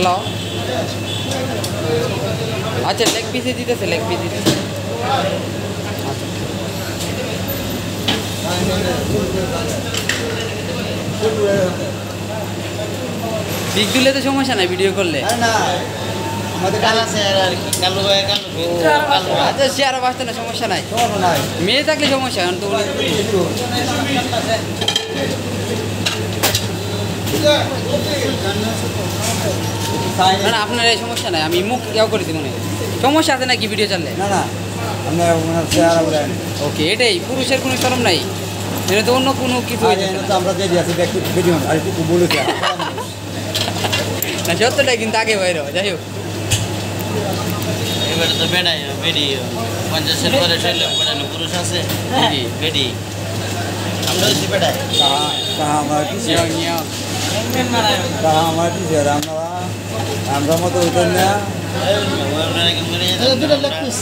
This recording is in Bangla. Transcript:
হ্যালো আচ্ছা লেগ পিসে দিতেছে লেগ পিস দিতেছে পিক দিলে তো সমস্যা নাই ভিডিও করলে আচ্ছা চেয়ারে বাঁচতে না সমস্যা নাই মেয়ে থাকলে সমস্যা এখন তো না না আপনার এই সমস্যা নাই আমি মুখ কেউ করে দিব না সমস্যা আছে নাকি ভিডিও চাললে না না ওকে এটাই পুরুষের কোনো শরম নাই এটা তো অন্য কোনো কিছু আমরা যে আছি ভিডিও আর একটু বলেছি না সত্যটাই কিন্তু আগে বাইরে যাই হোক এবারে তো বেড়াই বেডি 50-এর পরে শৈলে বেড়ানো পুরুষ আছে বেডি আমরা হচ্ছি বেড়াই আমরা মতো হইতেন না দুটা লেগ পিস